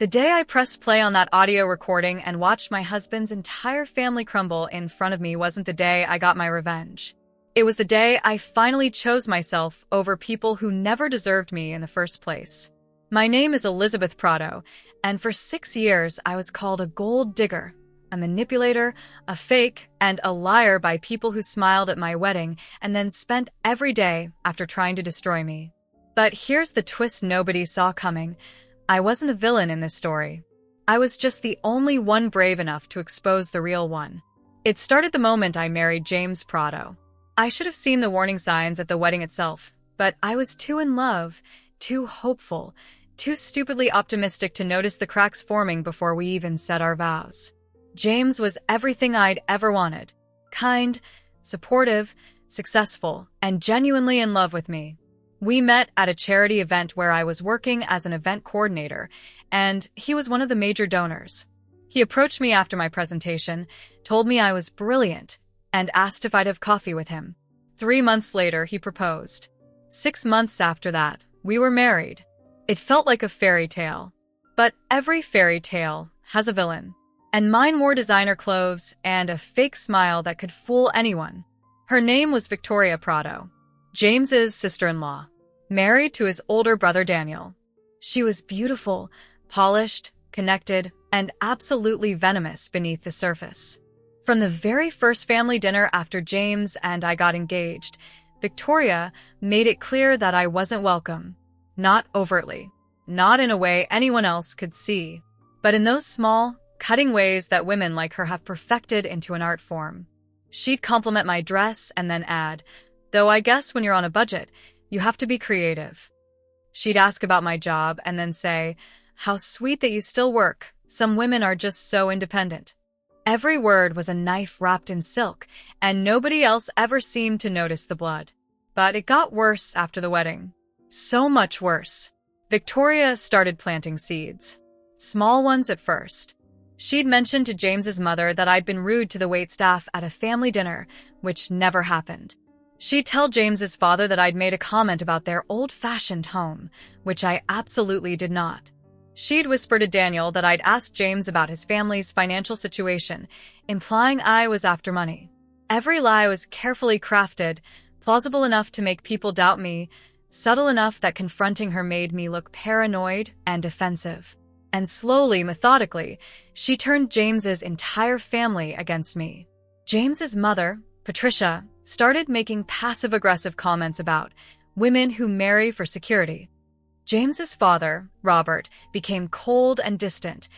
The day I pressed play on that audio recording and watched my husband's entire family crumble in front of me wasn't the day I got my revenge. It was the day I finally chose myself over people who never deserved me in the first place. My name is Elizabeth Prado, and for 6 years I was called a gold digger, a manipulator, a fake, and a liar by people who smiled at my wedding and then spent every day after trying to destroy me. But here's the twist nobody saw coming. I wasn't the villain in this story. I was just the only one brave enough to expose the real one. It started the moment I married James Prado. I should have seen the warning signs at the wedding itself, but I was too in love, too hopeful, too stupidly optimistic to notice the cracks forming before we even said our vows. James was everything I'd ever wanted. Kind, supportive, successful, and genuinely in love with me. We met at a charity event where I was working as an event coordinator, and he was one of the major donors. He approached me after my presentation, told me I was brilliant, and asked if I'd have coffee with him. 3 months later, he proposed. 6 months after that, we were married. It felt like a fairy tale. But every fairy tale has a villain. And mine wore designer clothes and a fake smile that could fool anyone. Her name was Victoria Prado, James's sister-in-law, married to his older brother Daniel. She was beautiful, polished, connected, and absolutely venomous beneath the surface. From the very first family dinner after James and I got engaged, Victoria made it clear that I wasn't welcome. Not overtly, not in a way anyone else could see, but in those small, cutting ways that women like her have perfected into an art form. She'd compliment my dress and then add, "Though I guess when you're on a budget, you have to be creative." She'd ask about my job and then say, "How sweet that you still work. Some women are just so independent." Every word was a knife wrapped in silk, and nobody else ever seemed to notice the blood. But it got worse after the wedding. So much worse. Victoria started planting seeds. Small ones at first. She'd mentioned to James's mother that I'd been rude to the waitstaff at a family dinner, which never happened. She'd tell James's father that I'd made a comment about their old-fashioned home, which I absolutely did not. She'd whisper to Daniel that I'd asked James about his family's financial situation, implying I was after money. Every lie was carefully crafted, plausible enough to make people doubt me, subtle enough that confronting her made me look paranoid and defensive. And slowly, methodically, she turned James's entire family against me. James's mother, Patricia, started making passive-aggressive comments about women who marry for security. James's father, Robert, became cold and distant,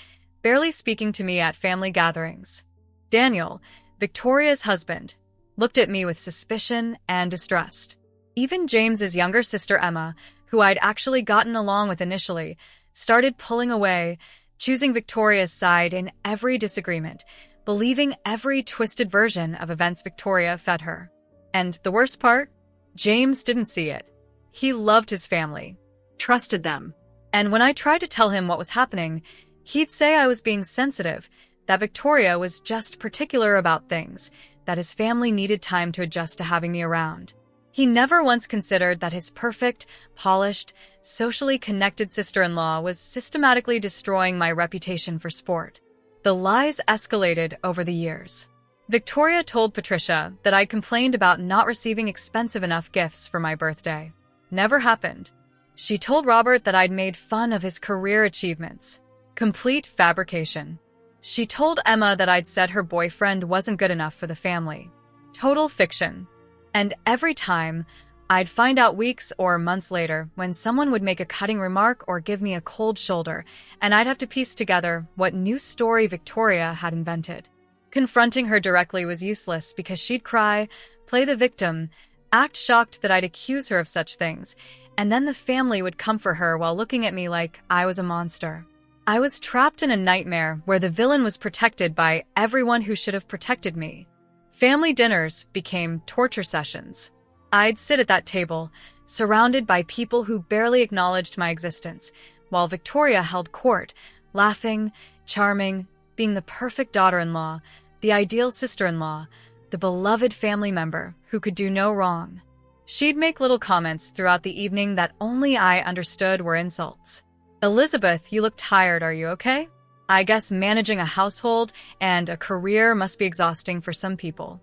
barely speaking to me at family gatherings. Daniel, Victoria's husband, looked at me with suspicion and distrust. Even James's younger sister Emma, who I'd actually gotten along with initially, started pulling away, choosing Victoria's side in every disagreement, believing every twisted version of events Victoria fed her. And the worst part? James didn't see it. He loved his family, trusted them. And when I tried to tell him what was happening, he'd say I was being sensitive, that Victoria was just particular about things, that his family needed time to adjust to having me around. He never once considered that his perfect, polished, socially connected sister-in-law was systematically destroying my reputation for sport. The lies escalated over the years. Victoria told Patricia that I complained about not receiving expensive enough gifts for my birthday. Never happened. She told Robert that I'd made fun of his career achievements. Complete fabrication. She told Emma that I'd said her boyfriend wasn't good enough for the family. Total fiction. And every time, I'd find out weeks or months later when someone would make a cutting remark or give me a cold shoulder, and I'd have to piece together what new story Victoria had invented. Confronting her directly was useless because she'd cry, play the victim, act shocked that I'd accuse her of such things, and then the family would comfort her while looking at me like I was a monster. I was trapped in a nightmare where the villain was protected by everyone who should have protected me. Family dinners became torture sessions. I'd sit at that table, surrounded by people who barely acknowledged my existence, while Victoria held court, laughing, charming, being the perfect daughter-in-law, the ideal sister-in-law, the beloved family member who could do no wrong. She'd make little comments throughout the evening that only I understood were insults. Elizabeth, you look tired, are you okay? I guess managing a household and a career must be exhausting for some people.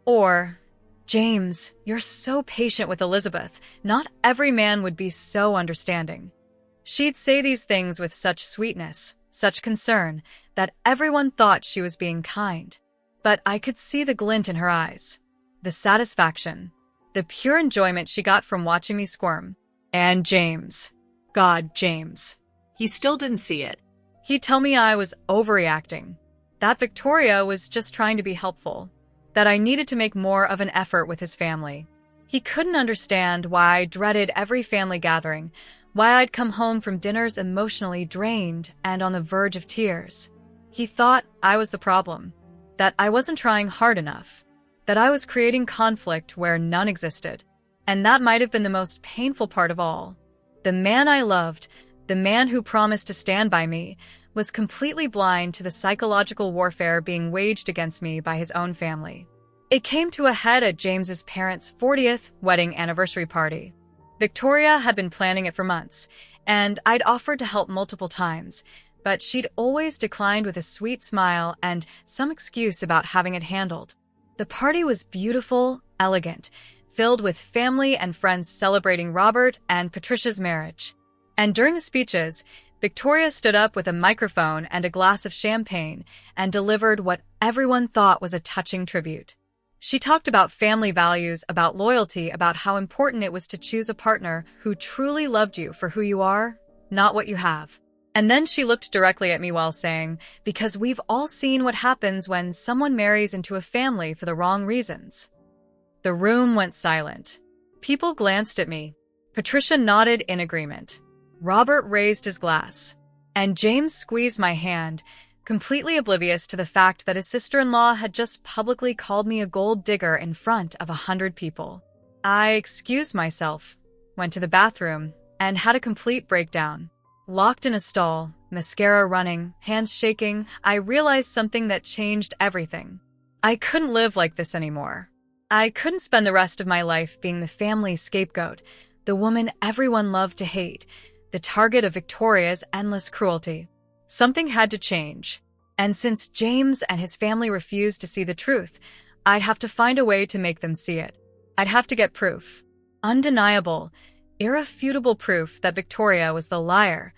Or, James, you're so patient with Elizabeth. Not every man would be so understanding. She'd say these things with such sweetness, such concern, that everyone thought she was being kind. But I could see the glint in her eyes, the satisfaction, the pure enjoyment she got from watching me squirm. And James. God, James. He still didn't see it. He'd tell me I was overreacting, that Victoria was just trying to be helpful, that I needed to make more of an effort with his family. He couldn't understand why I dreaded every family gathering, why I'd come home from dinners emotionally drained and on the verge of tears. He thought I was the problem, that I wasn't trying hard enough, that I was creating conflict where none existed. And that might have been the most painful part of all. The man I loved, the man who promised to stand by me, was completely blind to the psychological warfare being waged against me by his own family. It came to a head at James's parents' 40th wedding anniversary party. Victoria had been planning it for months, and I'd offered to help multiple times, but she'd always declined with a sweet smile and some excuse about having it handled. The party was beautiful, elegant, filled with family and friends celebrating Robert and Patricia's marriage. And during the speeches, Victoria stood up with a microphone and a glass of champagne and delivered what everyone thought was a touching tribute. She talked about family values, about loyalty, about how important it was to choose a partner who truly loved you for who you are, not what you have. And then she looked directly at me while saying, because we've all seen what happens when someone marries into a family for the wrong reasons. The room went silent. People glanced at me. Patricia nodded in agreement. Robert raised his glass, and James squeezed my hand, completely oblivious to the fact that his sister-in-law had just publicly called me a gold digger in front of 100 people. I excused myself, went to the bathroom, and had a complete breakdown. Locked in a stall, mascara running, hands shaking, I realized something that changed everything. I couldn't live like this anymore. I couldn't spend the rest of my life being the family scapegoat, the woman everyone loved to hate, the target of Victoria's endless cruelty. Something had to change. And since James and his family refused to see the truth, I'd have to find a way to make them see it. I'd have to get proof. Undeniable, irrefutable proof that Victoria was the liar,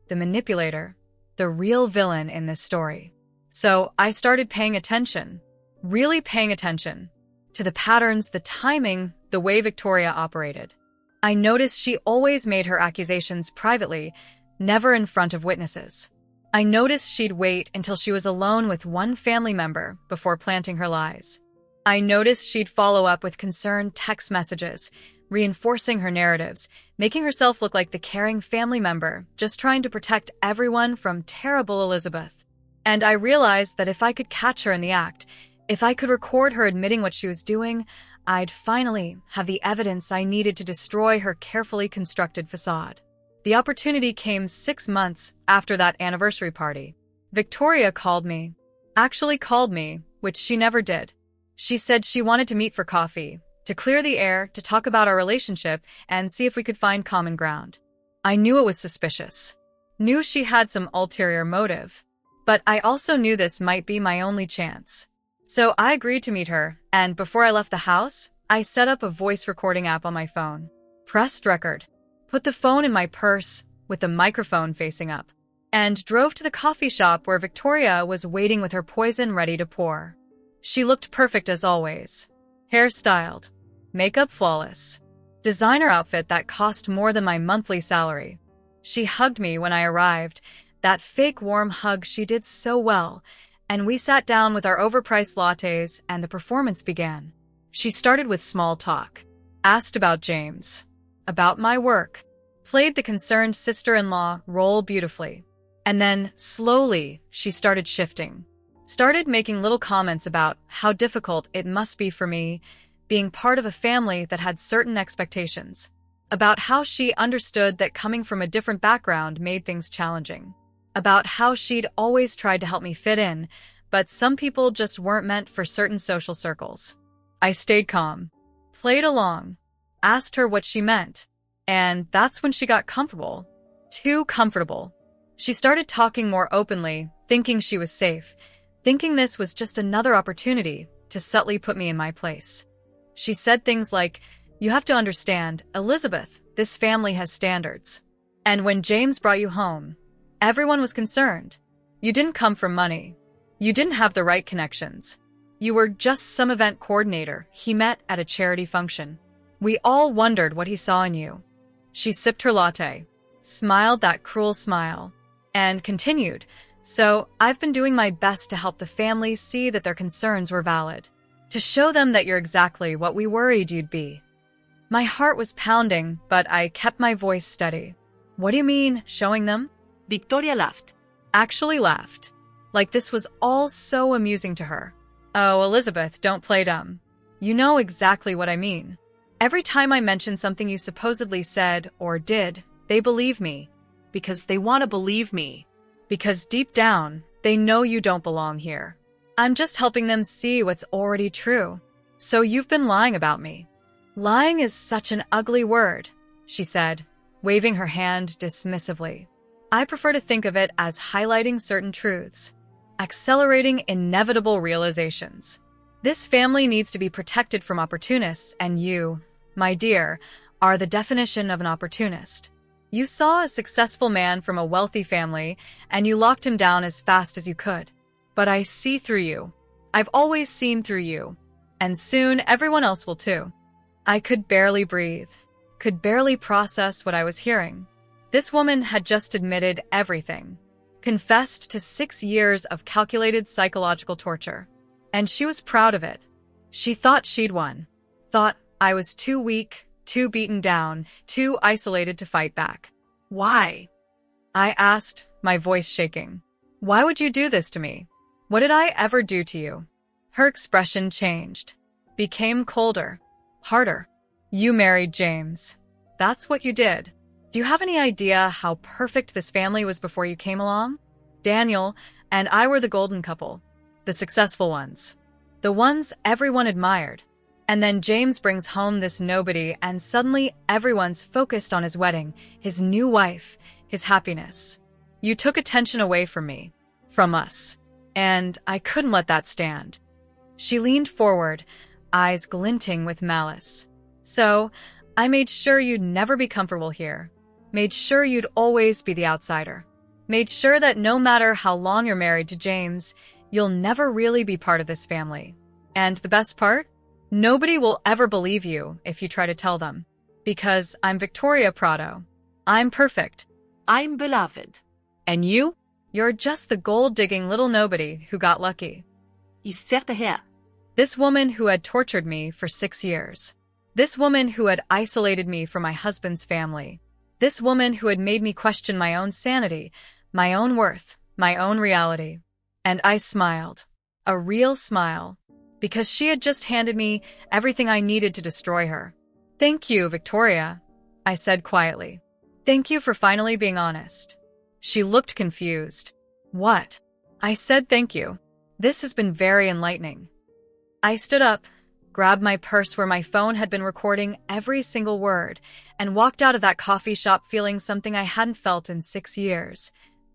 the manipulator, the real villain in this story. So I started paying attention, really paying attention, to the patterns, the timing, the way Victoria operated. I noticed she always made her accusations privately, never in front of witnesses. I noticed she'd wait until she was alone with one family member before planting her lies. I noticed she'd follow up with concerned text messages, reinforcing her narratives, making herself look like the caring family member, just trying to protect everyone from terrible Elizabeth. And I realized that if I could catch her in the act, if I could record her admitting what she was doing, I'd finally have the evidence I needed to destroy her carefully constructed facade. The opportunity came 6 months after that anniversary party. Victoria called me, which she never did. She said she wanted to meet for coffee, to clear the air, to talk about our relationship, and see if we could find common ground. I knew it was suspicious. Knew she had some ulterior motive. But I also knew this might be my only chance. So I agreed to meet her, and before I left the house, I set up a voice recording app on my phone. Pressed record. Put the phone in my purse, with the microphone facing up, and drove to the coffee shop where Victoria was waiting with her poison ready to pour. She looked perfect as always. Hair styled. Makeup flawless. Designer outfit that cost more than my monthly salary. She hugged me when I arrived, that fake warm hug she did so well, and we sat down with our overpriced lattes and the performance began. She started with small talk. Asked about James. About my work. Played the concerned sister-in-law role beautifully. And then, slowly, she started shifting. Started making little comments about how difficult it must be for me, being part of a family that had certain expectations. About how she understood that coming from a different background made things challenging. About how she'd always tried to help me fit in, but some people just weren't meant for certain social circles. I stayed calm. Played along. Asked her what she meant. And that's when she got comfortable. Too comfortable. She started talking more openly, thinking she was safe, thinking this was just another opportunity to subtly put me in my place. She said things like, "You have to understand, Elizabeth, this family has standards. And when James brought you home, everyone was concerned. You didn't come from money. You didn't have the right connections. You were just some event coordinator he met at a charity function. We all wondered what he saw in you." She sipped her latte, smiled that cruel smile, and continued, "So I've been doing my best to help the family see that their concerns were valid, to show them that you're exactly what we worried you'd be." My heart was pounding, but I kept my voice steady. "What do you mean, showing them?" Victoria laughed. Actually laughed. Like this was all so amusing to her. "Oh, Elizabeth, don't play dumb. You know exactly what I mean. Every time I mention something you supposedly said or did, they believe me. Because they want to believe me. Because deep down, they know you don't belong here. I'm just helping them see what's already true. So you've been lying about me." "Lying is such an ugly word," she said, waving her hand dismissively. "I prefer to think of it as highlighting certain truths, accelerating inevitable realizations. This family needs to be protected from opportunists, and you, my dear, are the definition of an opportunist. You saw a successful man from a wealthy family, and you locked him down as fast as you could. But I see through you. I've always seen through you. And soon everyone else will too." I could barely breathe, could barely process what I was hearing. This woman had just admitted everything, confessed to 6 years of calculated psychological torture. And she was proud of it. She thought she'd won, thought I was too weak, too beaten down, too isolated to fight back. "Why?" I asked, my voice shaking. "Why would you do this to me? What did I ever do to you?" Her expression changed, became colder, harder. "You married James. That's what you did. Do you have any idea how perfect this family was before you came along? Daniel and I were the golden couple, the successful ones, the ones everyone admired. And then James brings home this nobody, and suddenly everyone's focused on his wedding, his new wife, his happiness. You took attention away from me, from us, and I couldn't let that stand." She leaned forward, eyes glinting with malice. "So, I made sure you'd never be comfortable here. Made sure you'd always be the outsider. Made sure that no matter how long you're married to James, you'll never really be part of this family. And the best part? Nobody will ever believe you if you try to tell them. Because I'm Victoria Prado. I'm perfect. I'm beloved. And you? You're just the gold-digging little nobody who got lucky." I ser det her. This woman who had tortured me for 6 years. This woman who had isolated me from my husband's family. This woman who had made me question my own sanity, my own worth, my own reality. And I smiled. A real smile. Because she had just handed me everything I needed to destroy her. "Thank you, Victoria," I said quietly. "Thank you for finally being honest." She looked confused. "What?" I said thank you. "This has been very enlightening." I stood up, grabbed my purse where my phone had been recording every single word, and walked out of that coffee shop feeling something I hadn't felt in 6 years.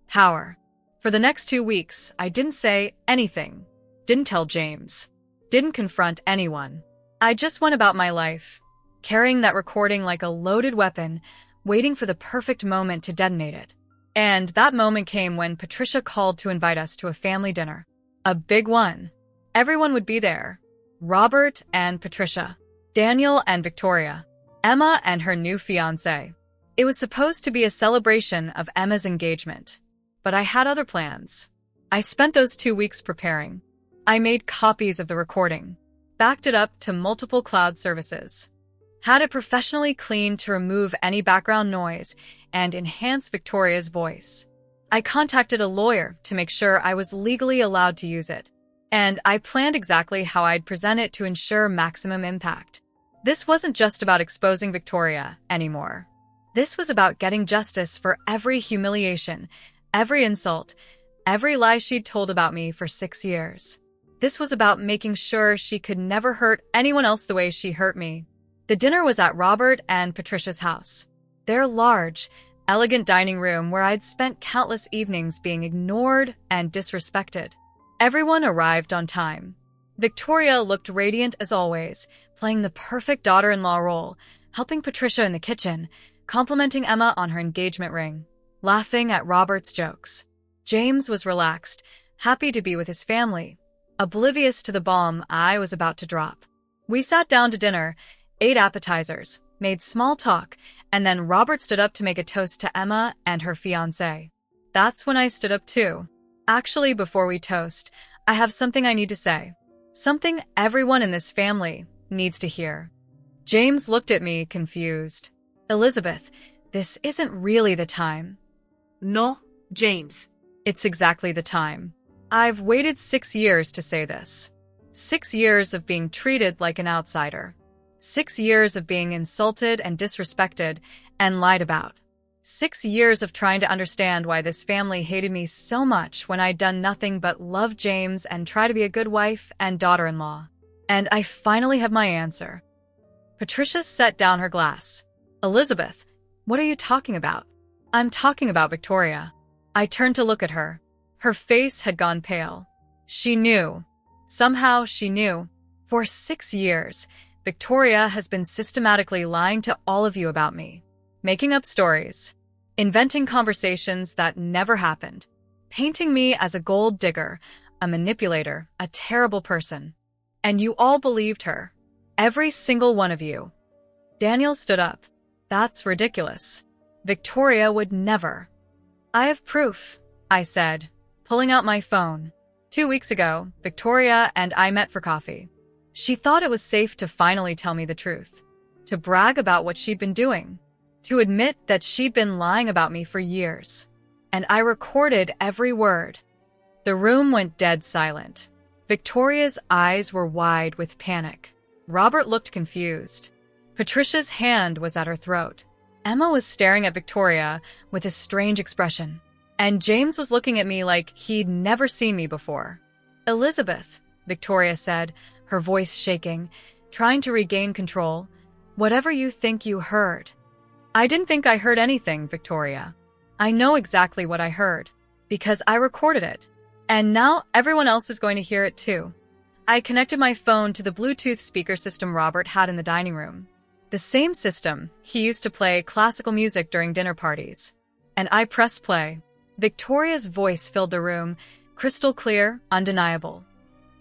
Power. For the next 2 weeks, I didn't say anything. Didn't tell James. Didn't confront anyone. I just went about my life, carrying that recording like a loaded weapon, waiting for the perfect moment to detonate it. And that moment came when Patricia called to invite us to a family dinner. A big one. Everyone would be there. Robert and Patricia, Daniel and Victoria, Emma and her new fiancé. It was supposed to be a celebration of Emma's engagement, but I had other plans. I spent those 2 weeks preparing. I made copies of the recording, backed it up to multiple cloud services, had it professionally cleaned to remove any background noise and enhance Victoria's voice. I contacted a lawyer to make sure I was legally allowed to use it, and I planned exactly how I'd present it to ensure maximum impact. This wasn't just about exposing Victoria anymore. This was about getting justice for every humiliation, every insult, every lie she'd told about me for 6 years. This was about making sure she could never hurt anyone else the way she hurt me. The dinner was at Robert and Patricia's house. Their large, elegant dining room where I'd spent countless evenings being ignored and disrespected. Everyone arrived on time. Victoria looked radiant as always, playing the perfect daughter-in-law role, helping Patricia in the kitchen, complimenting Emma on her engagement ring, laughing at Robert's jokes. James was relaxed, happy to be with his family, oblivious to the bomb I was about to drop. We sat down to dinner, ate appetizers, made small talk, and then Robert stood up to make a toast to Emma and her fiancé. That's when I stood up too. Actually, before we toast, I have something I need to say. Something everyone in this family needs to hear. James looked at me, confused. Elizabeth, this isn't really the time. No, James. It's exactly the time. I've waited 6 years to say this. 6 years of being treated like an outsider. 6 years of being insulted and disrespected and lied about. 6 years of trying to understand why this family hated me so much when I'd done nothing but love James and try to be a good wife and daughter-in-law. And I finally have my answer. Patricia set down her glass. Elizabeth, what are you talking about? I'm talking about Victoria. I turned to look at her. Her face had gone pale. She knew. Somehow she knew. For 6 years, Victoria has been systematically lying to all of you about me. Making up stories, inventing conversations that never happened, painting me as a gold digger, a manipulator, a terrible person. And you all believed her. Every single one of you. Daniel stood up. That's ridiculous. Victoria would never. I have proof, I said, pulling out my phone. 2 weeks ago, Victoria and I met for coffee. She thought it was safe to finally tell me the truth, to brag about what she'd been doing, to admit that she'd been lying about me for years. And I recorded every word. The room went dead silent. Victoria's eyes were wide with panic. Robert looked confused. Patricia's hand was at her throat. Emma was staring at Victoria with a strange expression. And James was looking at me like he'd never seen me before. Elizabeth, Victoria said, her voice shaking, trying to regain control. Whatever you think you heard. I didn't think I heard anything, Victoria. I know exactly what I heard, because I recorded it. And now everyone else is going to hear it too. I connected my phone to the Bluetooth speaker system Robert had in the dining room. The same system he used to play classical music during dinner parties. And I pressed play. Victoria's voice filled the room, crystal clear, undeniable.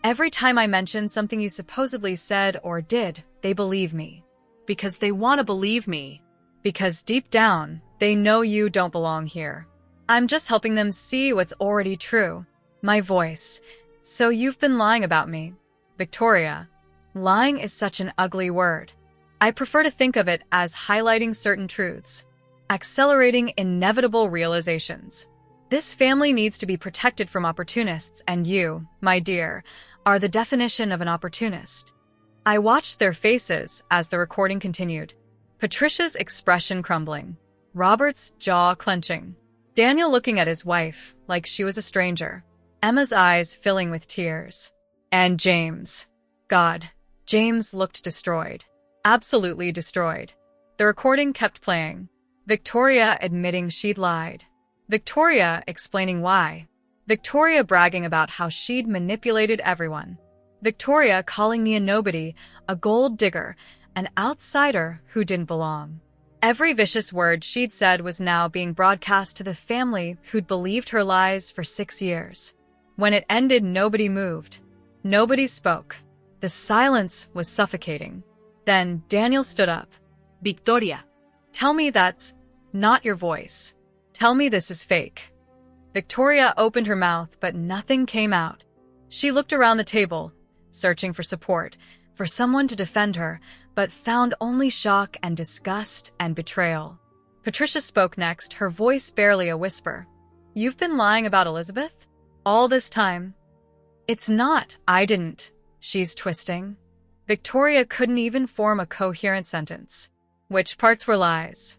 Every time I mentioned something you supposedly said or did, they believe me. Because they want to believe me. Because deep down, they know you don't belong here. I'm just helping them see what's already true. My voice. So you've been lying about me. Victoria, lying is such an ugly word. I prefer to think of it as highlighting certain truths, accelerating inevitable realizations. This family needs to be protected from opportunists, and you, my dear, are the definition of an opportunist. I watched their faces as the recording continued. Patricia's expression crumbling, Robert's jaw clenching, Daniel looking at his wife like she was a stranger, Emma's eyes filling with tears. And James. God, James looked destroyed. Absolutely destroyed. The recording kept playing. Victoria admitting she'd lied. Victoria explaining why. Victoria bragging about how she'd manipulated everyone. Victoria calling me a nobody, a gold digger, an outsider who didn't belong. Every vicious word she'd said was now being broadcast to the family who'd believed her lies for 6 years. When it ended, nobody moved. Nobody spoke. The silence was suffocating. Then Daniel stood up. Victoria. Tell me that's not your voice. Tell me this is fake. Victoria opened her mouth, but nothing came out. She looked around the table, searching for support, for someone to defend her, but found only shock and disgust and betrayal. Patricia spoke next, her voice barely a whisper. You've been lying about Elizabeth? All this time? It's not. I didn't. She's twisting. Victoria couldn't even form a coherent sentence. Which parts were lies?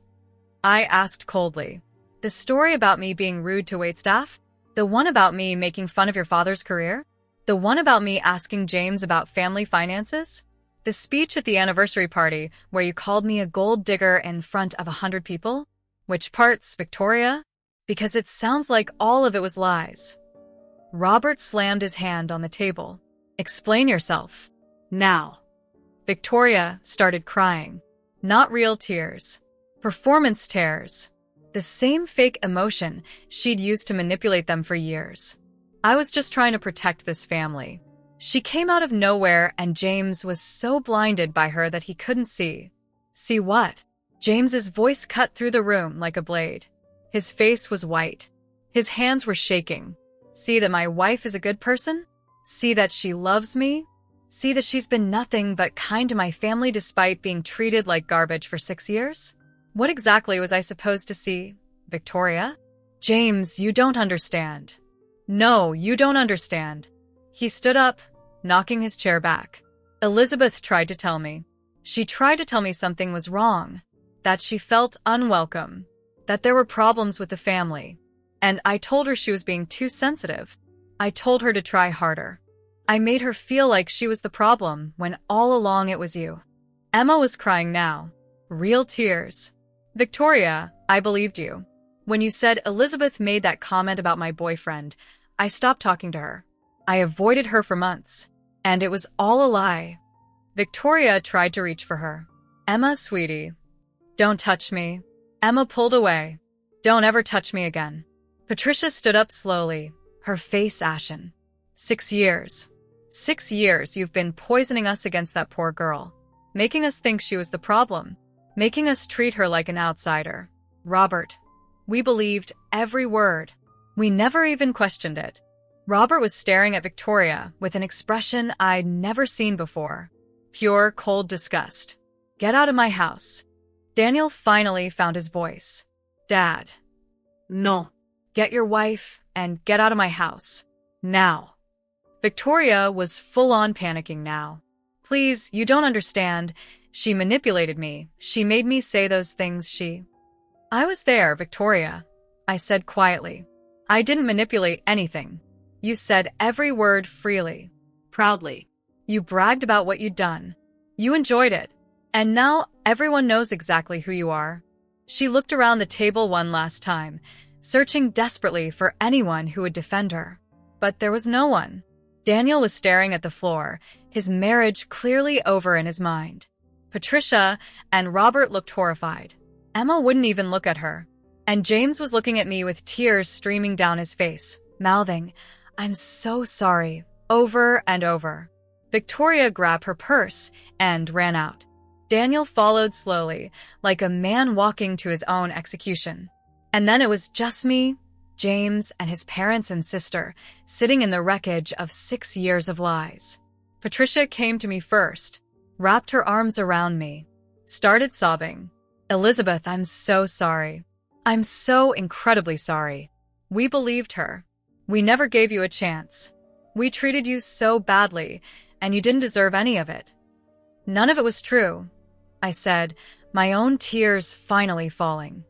I asked coldly. The story about me being rude to waitstaff? The one about me making fun of your father's career? The one about me asking James about family finances? The speech at the anniversary party where you called me a gold digger in front of 100 people? Which parts, Victoria? Because it sounds like all of it was lies. Robert slammed his hand on the table. Explain yourself. Now. Victoria started crying. Not real tears. Performance tears. The same fake emotion she'd used to manipulate them for years. I was just trying to protect this family. She came out of nowhere and James was so blinded by her that he couldn't see. See what? James's voice cut through the room like a blade. His face was white. His hands were shaking. See that my wife is a good person? See that she loves me? See that she's been nothing but kind to my family despite being treated like garbage for 6 years? What exactly was I supposed to see, Victoria? James, you don't understand. No, you don't understand. He stood up, knocking his chair back. Elizabeth tried to tell me. She tried to tell me something was wrong, that she felt unwelcome, that there were problems with the family. And I told her she was being too sensitive. I told her to try harder. I made her feel like she was the problem when all along it was you. Emma was crying now. Real tears. Victoria, I believed you. When you said Elizabeth made that comment about my boyfriend, I stopped talking to her. I avoided her for months. And it was all a lie. Victoria tried to reach for her. Emma, sweetie. Don't touch me. Emma pulled away. Don't ever touch me again. Patricia stood up slowly, her face ashen. 6 years. 6 years you've been poisoning us against that poor girl, making us think she was the problem, making us treat her like an outsider. Robert, we believed every word. We never even questioned it. Robert was staring at Victoria with an expression I'd never seen before. Pure, cold disgust. Get out of my house. Daniel finally found his voice. Dad. No. Get your wife and get out of my house. Now. Victoria was full-on panicking now. Please, you don't understand. She manipulated me. She made me say those things I was there, Victoria. I said quietly. I didn't manipulate anything. You said every word freely. Proudly. You bragged about what you'd done. You enjoyed it. And now everyone knows exactly who you are. She looked around the table one last time, searching desperately for anyone who would defend her. But there was no one. Daniel was staring at the floor, his marriage clearly over in his mind. Patricia and Robert looked horrified. Emma wouldn't even look at her. And James was looking at me with tears streaming down his face, mouthing, I'm so sorry, over and over. Victoria grabbed her purse and ran out. Daniel followed slowly, like a man walking to his own execution. And then it was just me, James, and his parents and sister, sitting in the wreckage of 6 years of lies. Patricia came to me first, wrapped her arms around me, started sobbing. Elizabeth, I'm so sorry. I'm so incredibly sorry. We believed her. We never gave you a chance. We treated you so badly, and you didn't deserve any of it. None of it was true, I said, my own tears finally falling.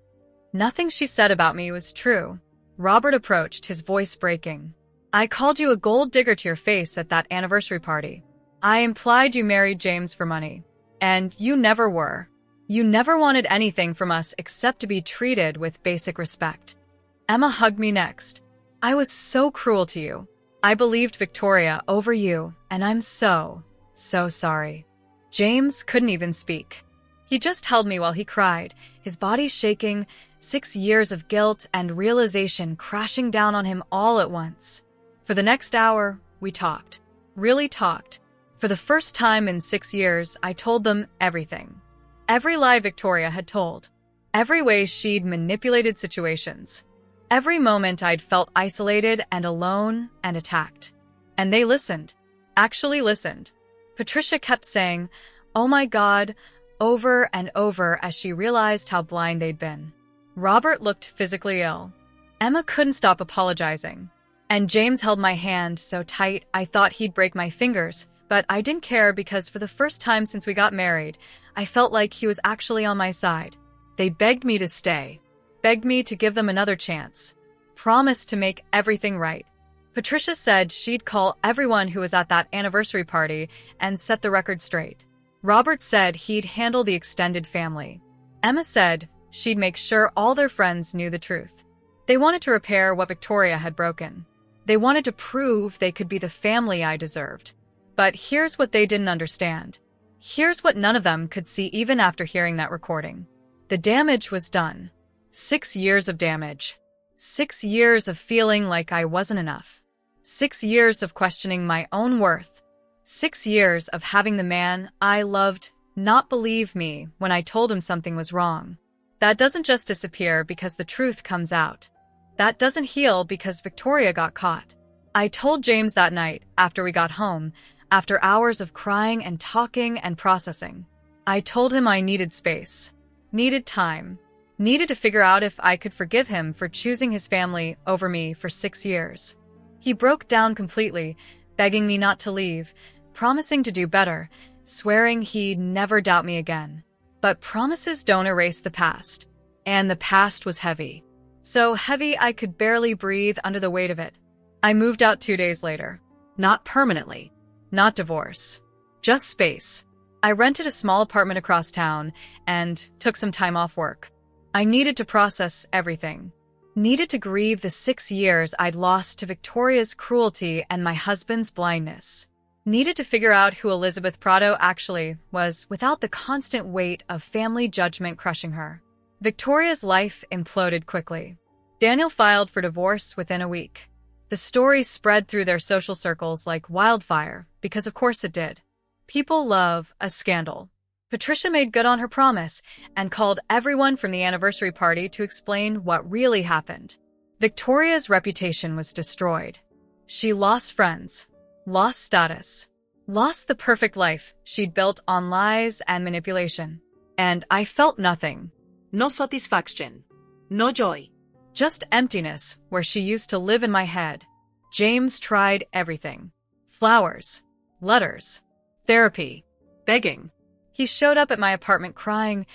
Nothing she said about me was true. Robert approached, his voice breaking. I called you a gold digger to your face at that anniversary party. I implied you married James for money. And you never were. You never wanted anything from us except to be treated with basic respect. Emma hugged me next. I was so cruel to you. I believed Victoria over you, and I'm so sorry. James couldn't even speak. He just held me while he cried, his body shaking, 6 years of guilt and realization crashing down on him all at once. For the next hour, we talked. Really talked. For the first time in 6 years, I told them everything. Every lie Victoria had told. Every way she'd manipulated situations. Every moment I'd felt isolated and alone and attacked. And they listened. Actually listened. Patricia kept saying, "Oh my God," over and over as she realized how blind they'd been. Robert looked physically ill. Emma couldn't stop apologizing. And James held my hand so tight I thought he'd break my fingers, but I didn't care because for the first time since we got married, I felt like he was actually on my side. They begged me to stay. Begged me to give them another chance. Promised to make everything right. Patricia said she'd call everyone who was at that anniversary party and set the record straight. Robert said he'd handle the extended family. Emma said she'd make sure all their friends knew the truth. They wanted to repair what Victoria had broken. They wanted to prove they could be the family I deserved. But here's what they didn't understand. Here's what none of them could see even after hearing that recording. The damage was done. 6 years of damage. 6 years of feeling like I wasn't enough. 6 years of questioning my own worth. 6 years of having the man I loved not believe me when I told him something was wrong. That doesn't just disappear because the truth comes out. That doesn't heal because Victoria got caught. I told James that night, after we got home, after hours of crying and talking and processing. I told him I needed space, needed time, needed to figure out if I could forgive him for choosing his family over me for 6 years. He broke down completely, begging me not to leave, promising to do better, swearing he'd never doubt me again. But promises don't erase the past. And the past was heavy. So heavy I could barely breathe under the weight of it. I moved out 2 days later. Not permanently. Not divorce. Just space. I rented a small apartment across town and took some time off work. I needed to process everything. Needed to grieve the 6 years I'd lost to Victoria's cruelty and my husband's blindness. Needed to figure out who Elizabeth Prado actually was without the constant weight of family judgment crushing her. Victoria's life imploded quickly. Daniel filed for divorce within a week. The story spread through their social circles like wildfire, because of course it did. People love a scandal. Patricia made good on her promise and called everyone from the anniversary party to explain what really happened. Victoria's reputation was destroyed. She lost friends, lost status, lost the perfect life she'd built on lies and manipulation. And I felt nothing. No satisfaction. No joy. Just emptiness where she used to live in my head. James tried everything. Flowers, letters, therapy, begging. He showed up at my apartment crying,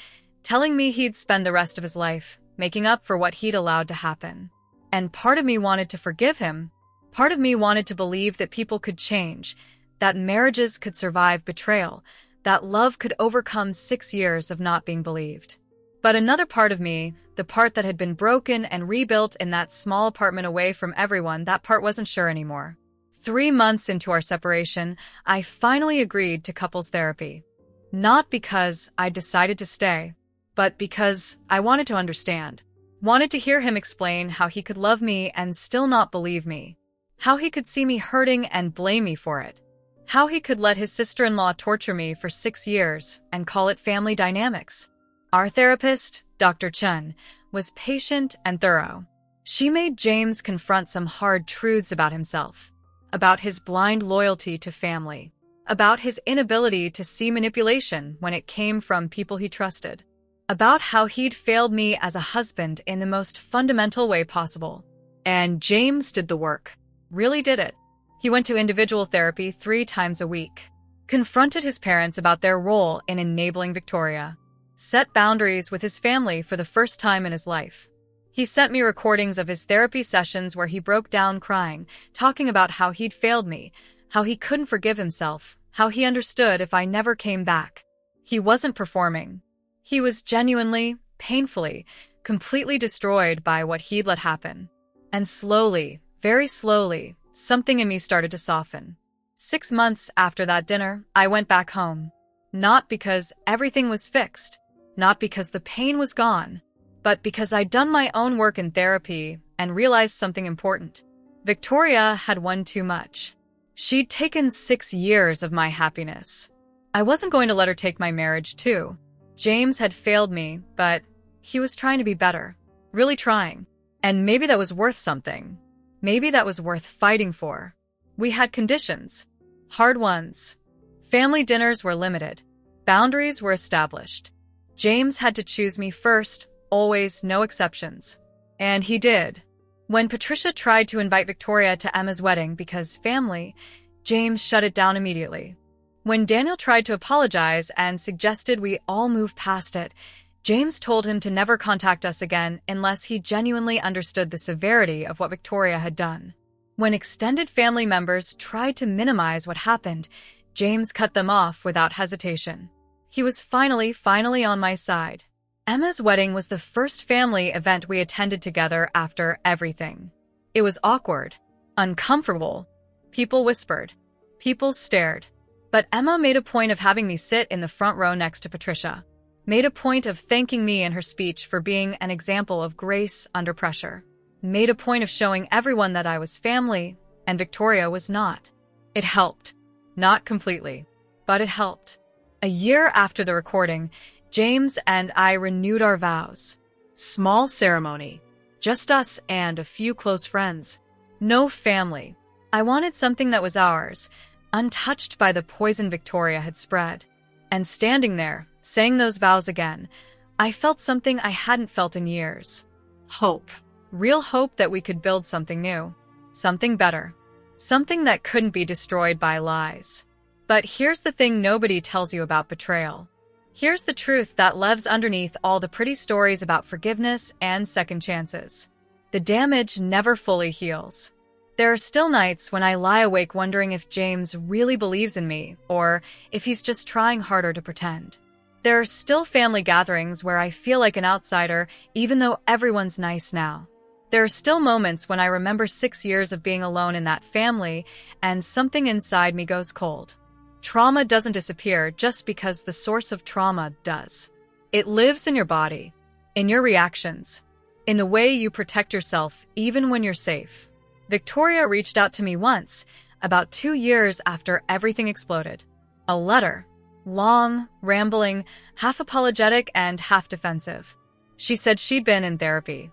telling me he'd spend the rest of his life making up for what he'd allowed to happen. And part of me wanted to forgive him. Part of me wanted to believe that people could change, that marriages could survive betrayal, that love could overcome 6 years of not being believed. But another part of me, the part that had been broken and rebuilt in that small apartment away from everyone, that part wasn't sure anymore. 3 months into our separation, I finally agreed to couples therapy. Not because I decided to stay, but because I wanted to understand. Wanted to hear him explain how he could love me and still not believe me. How he could see me hurting and blame me for it. How he could let his sister-in-law torture me for 6 years and call it family dynamics. Our therapist, Dr. Chun, was patient and thorough. She made James confront some hard truths about himself, about his blind loyalty to family, about his inability to see manipulation when it came from people he trusted, about how he'd failed me as a husband in the most fundamental way possible. And James did the work, really did it. He went to individual therapy 3 times a week, confronted his parents about their role in enabling Victoria, set boundaries with his family for the first time in his life. He sent me recordings of his therapy sessions where he broke down crying, talking about how he'd failed me, how he couldn't forgive himself, how he understood if I never came back. He wasn't performing. He was genuinely, painfully, completely destroyed by what he'd let happen. And slowly, very slowly, something in me started to soften. 6 months after that dinner, I went back home. Not because everything was fixed, not because the pain was gone, but because I'd done my own work in therapy and realized something important. Victoria had won too much. She'd taken 6 years of my happiness. I wasn't going to let her take my marriage, too. James had failed me, but he was trying to be better. Really trying. And maybe that was worth something. Maybe that was worth fighting for. We had conditions. Hard ones. Family dinners were limited. Boundaries were established. James had to choose me first, always, no exceptions. And he did. When Patricia tried to invite Victoria to Emma's wedding because family, James shut it down immediately. When Daniel tried to apologize and suggested we all move past it, James told him to never contact us again unless he genuinely understood the severity of what Victoria had done. When extended family members tried to minimize what happened, James cut them off without hesitation. He was finally on my side. Emma's wedding was the first family event we attended together after everything. It was awkward, uncomfortable. People whispered. People stared. But Emma made a point of having me sit in the front row next to Patricia. Made a point of thanking me in her speech for being an example of grace under pressure. Made a point of showing everyone that I was family and Victoria was not. It helped. Not completely, but it helped. A year after the recording, James and I renewed our vows. Small ceremony. Just us and a few close friends. No family. I wanted something that was ours, untouched by the poison Victoria had spread. And standing there, saying those vows again, I felt something I hadn't felt in years. Hope. Real hope that we could build something new. Something better. Something that couldn't be destroyed by lies. But here's the thing nobody tells you about betrayal. Here's the truth that lives underneath all the pretty stories about forgiveness and second chances. The damage never fully heals. There are still nights when I lie awake wondering if James really believes in me, or if he's just trying harder to pretend. There are still family gatherings where I feel like an outsider, even though everyone's nice now. There are still moments when I remember 6 years of being alone in that family, and something inside me goes cold. Trauma doesn't disappear just because the source of trauma does. It lives in your body, in your reactions, in the way you protect yourself even when you're safe. Victoria reached out to me once, about 2 years after everything exploded. A letter. Long, rambling, half apologetic and half defensive. She said she'd been in therapy.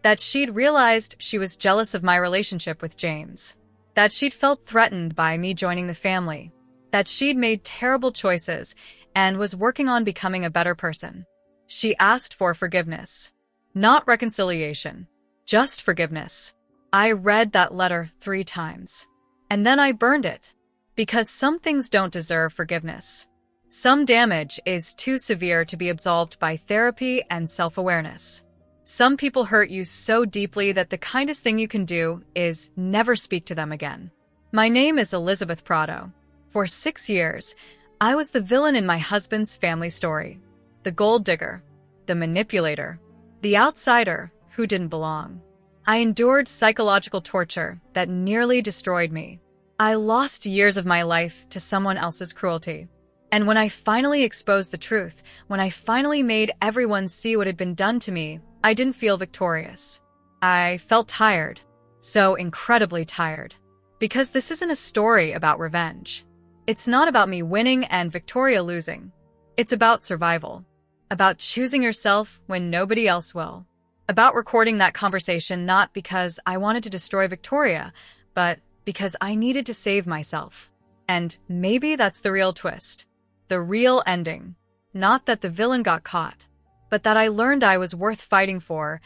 That she'd realized she was jealous of my relationship with James. That she'd felt threatened by me joining the family. That she'd made terrible choices and was working on becoming a better person. She asked for forgiveness. Not reconciliation. Just forgiveness. I read that letter 3 times. And then I burned it. Because some things don't deserve forgiveness. Some damage is too severe to be absolved by therapy and self-awareness. Some people hurt you so deeply that the kindest thing you can do is never speak to them again. My name is Elizabeth Prado. For 6 years, I was the villain in my husband's family story. The gold digger. The manipulator. The outsider who didn't belong. I endured psychological torture that nearly destroyed me. I lost years of my life to someone else's cruelty. And when I finally exposed the truth, when I finally made everyone see what had been done to me, I didn't feel victorious. I felt tired. So incredibly tired. Because this isn't a story about revenge. It's not about me winning and Victoria losing. It's about survival. About choosing yourself when nobody else will. About recording that conversation not because I wanted to destroy Victoria, but because I needed to save myself. And maybe that's the real twist. The real ending. Not that the villain got caught, but that I learned I was worth fighting for,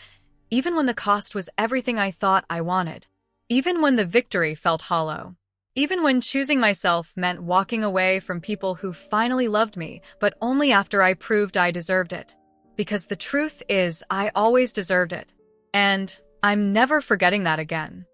even when the cost was everything I thought I wanted. Even when the victory felt hollow. Even when choosing myself meant walking away from people who finally loved me, but only after I proved I deserved it. Because the truth is, I always deserved it. And I'm never forgetting that again.